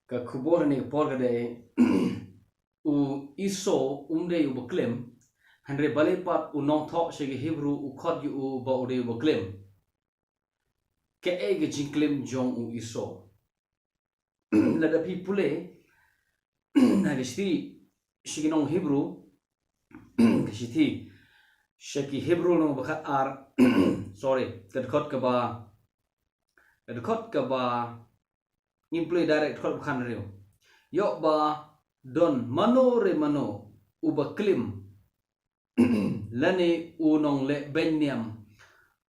ka kubor ni por ka de u iso umde u klim hanre balei pat u nongthoh shege Hebru u khot yu u ba ude u klim ke ege jingklim jong u iso la da pi pule na gesti shege nong Hebru gesti sheki Hebru nong bakhat ar sorry kad khot ka ba imply direct khot bakhan riu yo ba don mano re mano u ba klim lani unong le benyam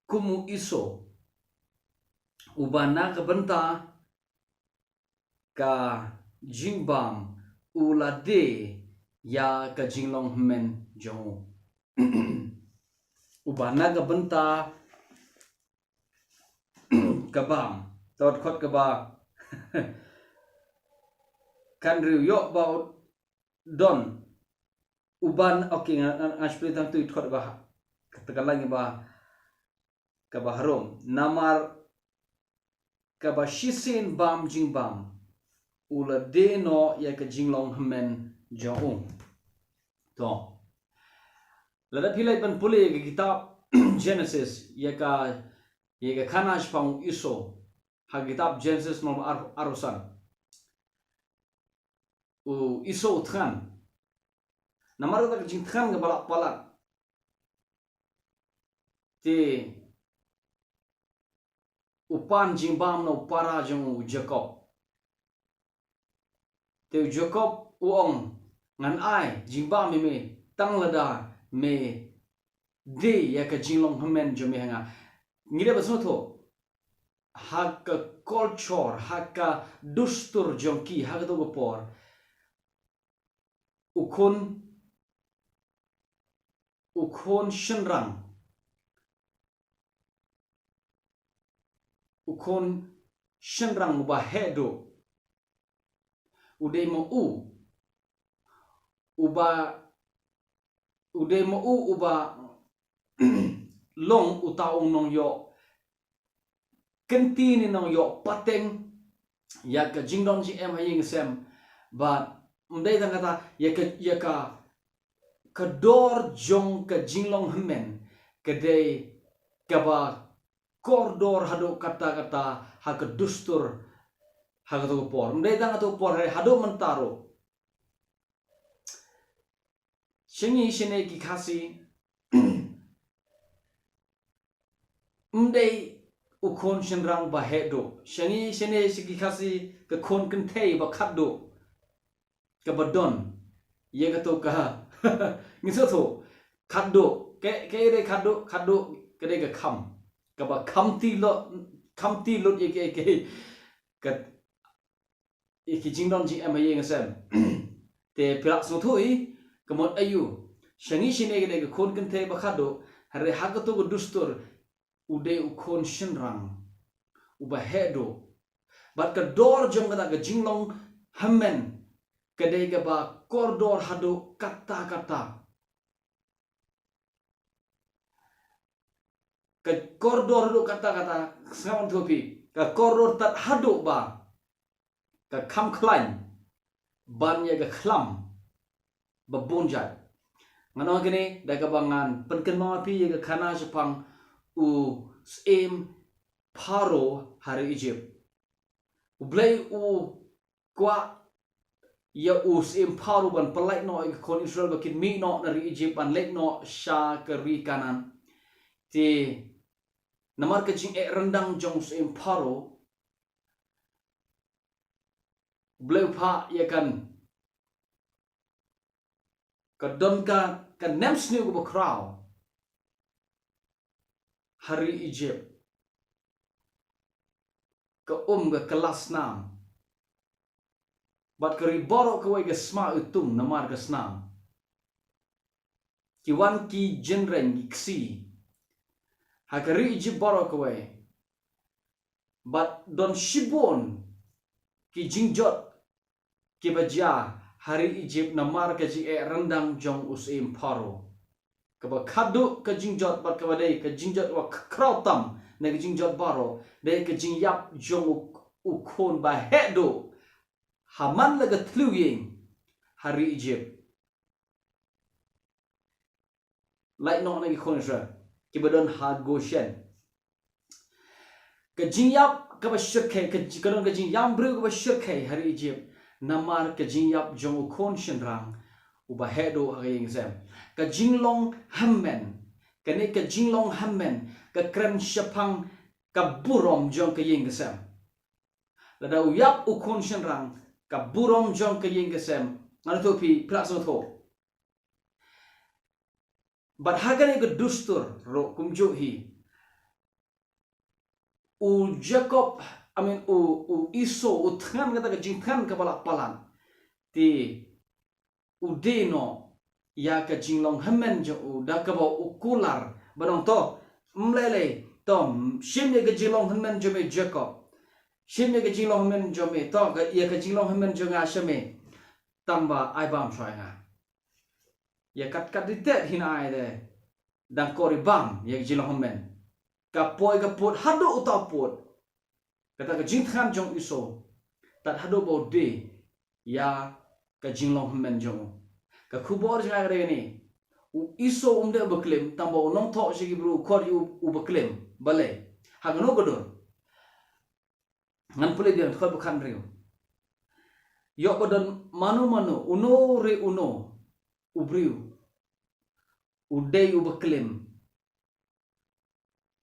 kumu iso ubana ka banta ka jingbam ulade ya ka jinglong men jong ubana ka banta kabam tot khot ka ba kan riu yo ba don uban okay ngaspre tang tu khot ba katakan lagi ba ka ba harom namar ka ba shisin bam jingbam ula de no ya ka jinglong men jong to lada pilai pan pule ke kitab Genesis ya ka khanash pang iso ha kitab Genesis no arusan u iso utkan namar ta jing than ga balak palak ti upan jingbam no para jong Jacob te Jacob uong ngan ai jingbam me tang lada me de ya ka jinglong hamen jome hanga ngire basno tho hak culture hak dustur jongki hak to por ukhon shenrang ba hedo udemo uba long utaong nong yo kenti ni nong yo pateng ya ka jingdong ji em haying sem but mdai tang kata ya ka dor jong ka jinglong hemen kedai ka ba kordor hado kata ha ka dustur ha ka to por mdai tang to por hado mentaro shengi shene ki khasi mdai ukhon shenrang ba hedo shengi shene ki khasi ka khon kentei ba khaddo ka badon ye ka to ka ngiso tho khaddo ke re khaddo ke re ka kham ka ba kham ti lo ye ke ka ki jingdong ji am ye ngasam te pilak so thui kamot ayu shangi shine ke ka khon kentei ba khaddo hare hakato ko dustur ude ukhon shenrang uba hedo bat ka dor jong ka jinglong hamen kadai ka ba kordor hado kata ka kordor hado kata sangat thopi ka kordor tat hado ba ka kham khlain ban ya ka khlam ba bonjat ngano gini da ka bangan penkenma pi ya ka khana sepang u sem paro hari Egypt ublai u kwa ya u sem paro ban palai no kon Israel bakin mi no dari Egypt ban lek no sha ke ri kanan ti namar ke jing rendang jong sem paro ublai pha ya kan don ka nem snu go kraw hari Egypt ka ga kelas nam bat kari borok ka wai ga sma utung namar ga snam ki wan ki jenreng ki ksi ha kari Egypt borok ka wai bat don shibon ki jingjot ki baja hari Egypt namar ka ji rendang jong usim paro kaba khadu ka jingjot bat ka dei ka jingjot wa krautam na ka jingjot baro dei ka jingyap jong ukhon ba hedo haman laga tluying hari Egypt lại nọ này khôn rồi cái bữa ha Goshen cái jing yap cái bữa shirk cái don cái jing yam bru cái bữa shirk hari Egypt namar cái jing yap jong khôn shen rang uba hedo hari exam cái jing long hammen cái này cái jing long hammen cái kran shapang cái burom jong cái yeng exam là đầu yap u khôn shen rang cái burom jong cái yeng exam ngal to pi plaso tho but hagane ke dustur ro kumjo hi u Jacob u Iso u than kata ke jingthan ke balak palan ti u deno ya ke jinglong hamen jo u da ke ba u kular barong to mlele tom shim ye ke jinglong hamen jo me Jacob shim ye ke jinglong hamen jo me to ke ye ke jinglong hamen jo nga shame tamba ai bam shoi nga ya kat ditet hina ai de dan kori bam ya jilong homen kapoi kapot hado utapot kata ka jingthan jong Iso tat hado bo de ya ka jinglong homen jong ka khubor janga gre ni u Iso umde beklim tambo nongthoh si Hebru khot u beklim balei hagano godor ngan pule dia khot bukan riu yo bodon manu uno re uno ubriu udai ubaklim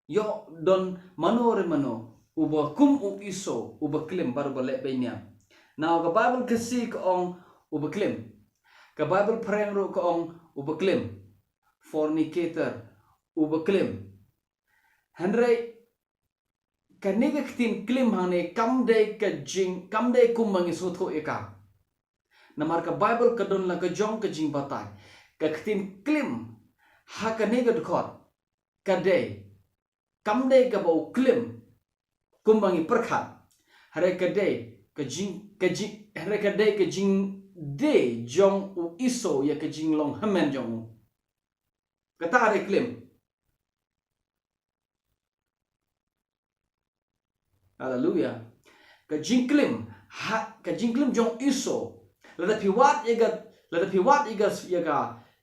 yo don mano re mano ubakum u Iso ubaklim baru balek benya now ka Bible kasi ka ong ubaklim ka Bible praying ro ka ong ubaklim fornicator ubaklim henry kaniga ktin klim hane kamde kumangi sotho eka namar ka Bible ka don la ka jong ka jing batai ka ktin klim hakaniga khot kadai kamde ka bau klim kumbangi perkhat hare kadai ka jing hare kadai ka jing de jong u Iso ya ka jing long hamen jong kata hare klim hallelujah ka jing klim jong Iso lada piwat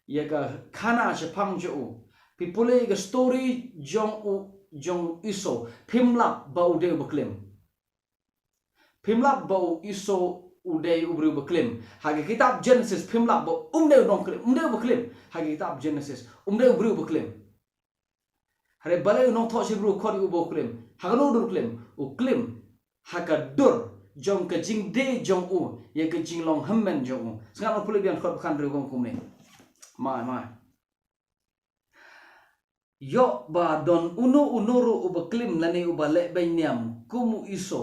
yaga khana chapang jo people ga story jong Iso phimlap bau de baklim phimlap bau Iso uday ubru baklim hage kitab Genesis phimlap bau umde baklim hage kitab Genesis umde ubru baklim hare balei nongthoh si Hebru khot u baklim hagano dur klim u klim hakadur jong ka jing de jong u ya ka jing long hammen jong u sangat pule bian khot khan ru gong kum ne mai yo ba don uno ro ubaklim lani ubale bainyam kumu Iso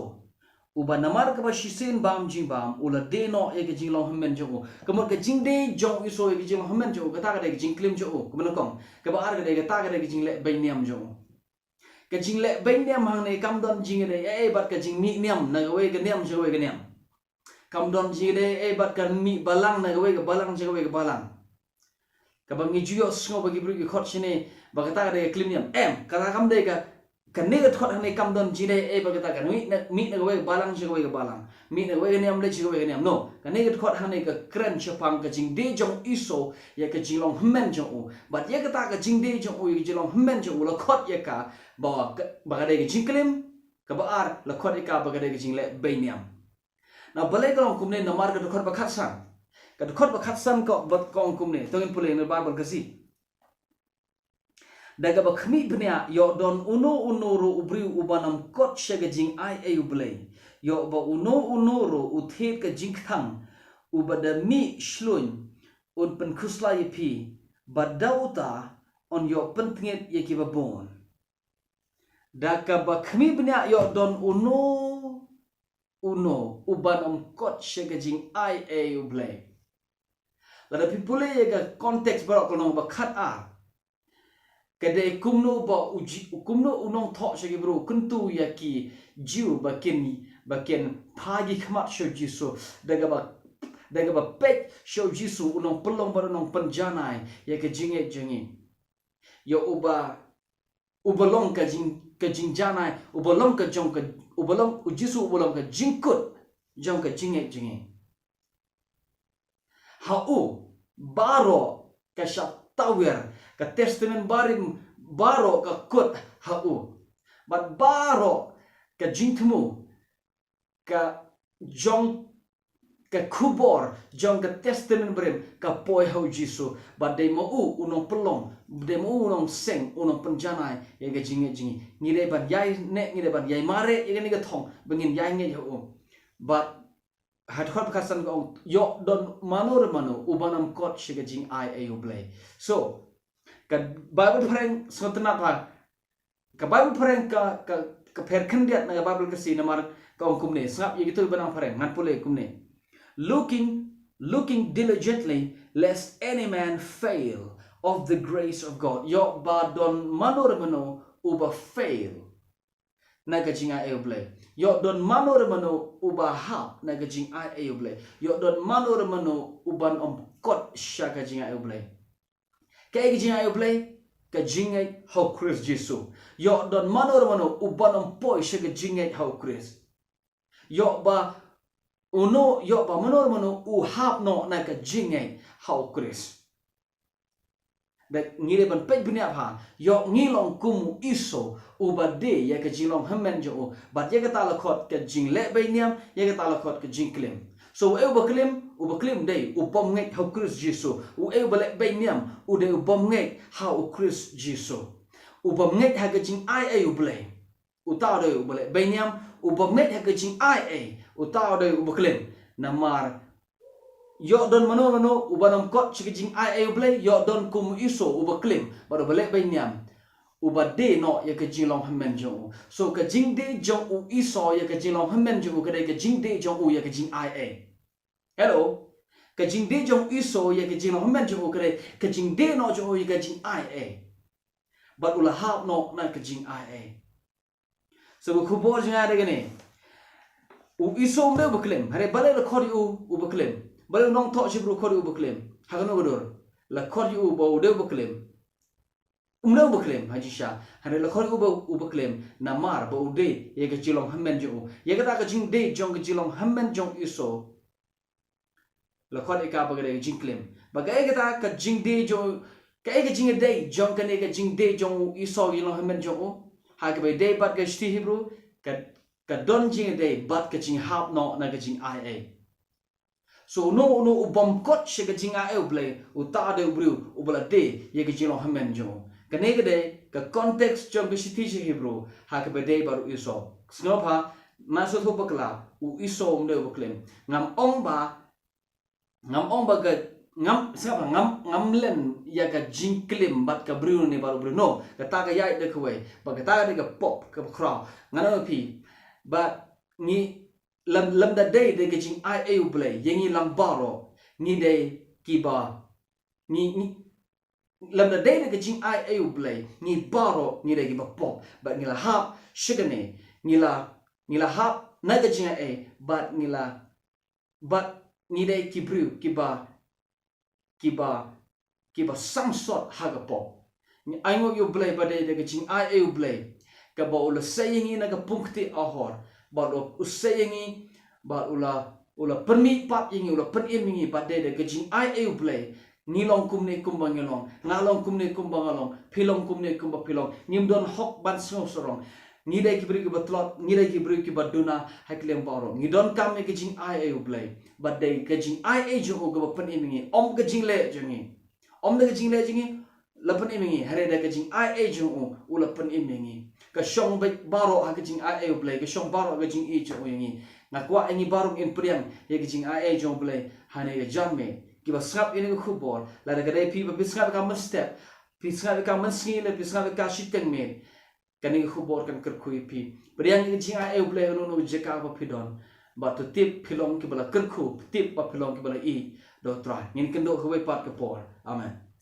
uba namar ka ba shisen bam jing bam ula de no e ke jing long hammen jo kamor ka jing de jong Iso e ke jing long hammen jo ka ta ka de jing klim jo ko man kong ka ba ar ka de ka ta ka de jing le bainyam jo ka jing le bainyam hang ne kam don jing de e bat ka jing mi nyam na we ka nyam jo we ka nyam kam don jing de e bat ka mi balang na we ka balang jo we ka balang kabang ijuyo sngo bagi bru ki khot sine bagata de klimniam kata kam de ka kanega khot hane kam don jide e bagata ka mi na we balang chi we ka balang mi na we niam le chi we ka niam no kanega khot hane ka kran chapang ka jing de jong Iso ya ka jilong hmen jong u bat ya kata ka jing de jong u ya jilong hmen jong u la khot ya ka bagata de jing klim ka ba ar la khot ya ka bagata de jing le bainiam na balai ka kum ne namar ka khot ba khat sang ka khot ba khat san ko bat kong kum ne tongin pule ne Bible kasi daga ba khmi bnya yo don uno ro ubri ubanam kot shega jing ai e ublei yo ba uno ro uthet ka jing thang ubada mi shlun un pen khusla pi badauta on yo pentnget ye ki ba bon daga ba khmi bnya yo don uno ubanam kot shega jing ai e ublei lada people ye ga context barok kolong ba khat a kade kumno ba kumno unong tho shegi bro kuntu yaki jiu bakin phagi khmat sho jisu daga ba pek sho jisu unong pelong bar unong panjanai yake jinge yo ubalong ka jing janai ubalong ka jong ka ubalong ujisu ubalong ka jingkut jong ka jinge hau baro ka syatawer ka testament barim baro ka khot hau but baro ka jingtmu ka jong ka kubor jong ka testament barim ka poi hau jisu but de mo unong pelong de mo unong seng unong penjanai ye ga jingi ngire ban yai ne ngire ban yai mare ye ga ni ga thong bengin yai nge hau but had hot kasan gong yo don manor mano ubanam kot shiga jing I ayu play so ka bible phreng sotna pa ka bible phreng ka pherkhan diat na bible ka si namar ka ong kumne sap ye gitu banang phreng ngan pule kumne looking diligently lest any man fail of the grace of God yo ba don manor mano uba fail naga jing I ayu play yo don manor mano uba ha naga jing I ayu play yo don manor mano uban kot shaga jing I ayu play ka jing I ayu play ka jing ai how Chris Jesu yo don manor mano uban poi shaga jing ai how Chris yo ba manor mano u hap no naga jing ai how Chris that ngire ban pej bunya pha yo ngilong kumu iso ubade ya ka jilong hamen jo but ya ka tala khot ka jing le bay niam ya ka tala khot ka jing klim so u ba klim dei u bom ngai how Chris Jesu u ba le bay niam u de u bom ngai how Chris Jesu u bom ngai ha ka jing ai u blay u ta de u ba le bay niam u bom ngai ha ka jing ai u ta de u ba klim namar yo don mano ubanam kot chikijing ai blay yo don kum iso uba klim baro balik bay niam uba de no ya ka jing long hamen jo so ka jing de jong u iso ya ka jing long hamen jo ka de ka jing de jong u ya ka jing ai hello ka jing de jong iso ya ka jing long hamen jo ka de ka jing de no jo ya ka jing ai but ula hap no na ka jing ai so ku bo jing ai de ne u iso me baklim hare balai la khori u baklim balai nongthoh Hebru khori u baklim hagano godor la khori u bo de baklim umno baklim hajisha hare la khori u baklim namar bo de ye ka jilong hamen jo ye ka ta ka jing de jong ka jilong hamen jong iso la khori ka bagare jing klim bagai ka ta ka jing de jo ka jing de jong ka ne ka jing de jong iso jilong hamen jo ha ka bay de bat ka shti Hebru ka don jing de bat ka jing hap no na ka jing ai so no ubom kot she ka jing ai blay u ta de bru u bla de ye ka jing long hamen jo ka ne ka de ka context jong ka shti Hebru ha ka bay de baru iso snopha maso tho bakla u iso umde baklem ngam ong ba ga ngam len ya ka jing klim bat ka bru ni baru bru no ka ta ka yai de khwe ba ka ta de ka pop ka khra ngana pi but ni lam da day de ka jing ai blay yengi lam baro ni de kiba ni lam da day de ka jing ai blay ni baro ni de kiba pop but ni la hap shigane ni la hap na ka jing ai but ni de kibru kiba samsot haga pop ni aingo you blay ba de ka jing ai blay ka ba ula sayingi na ka punkti ahor ba lo usayangi ba ula permi pat yingi ula peningi ba de ka jing ai blay ni long kumne kumbang long ngalong kumne kumbang long pilong kumne kumba pilong nim don hok ban sno sorong ni dai kibri ki batlot ni dai kibri ki baduna haklem baro ni don kam ke jing ai blay ba de ka jing ai jo go peningi om ka jing le jingi om de ka jing le jingi lapan imingi hare da ka jing ai jo u lapan imingi ka shong baro ha ka jing ai blay ka shong baro ka jing jo yingi nakwa ingi baro in priang ye ka jing ai jo blay hane ka jamme ki ba srap ini ko khubor la da ka dai pi ba bisnga ka man step bisnga ka man sni le bisnga ka shiteng me kani khubor kan kar khui pi priang ka jing ai blay no jeka ba pidon ba to tip philong ki bala kar khu tip ba philong ki bala i do try ngin kendo khwai pat ka por amen.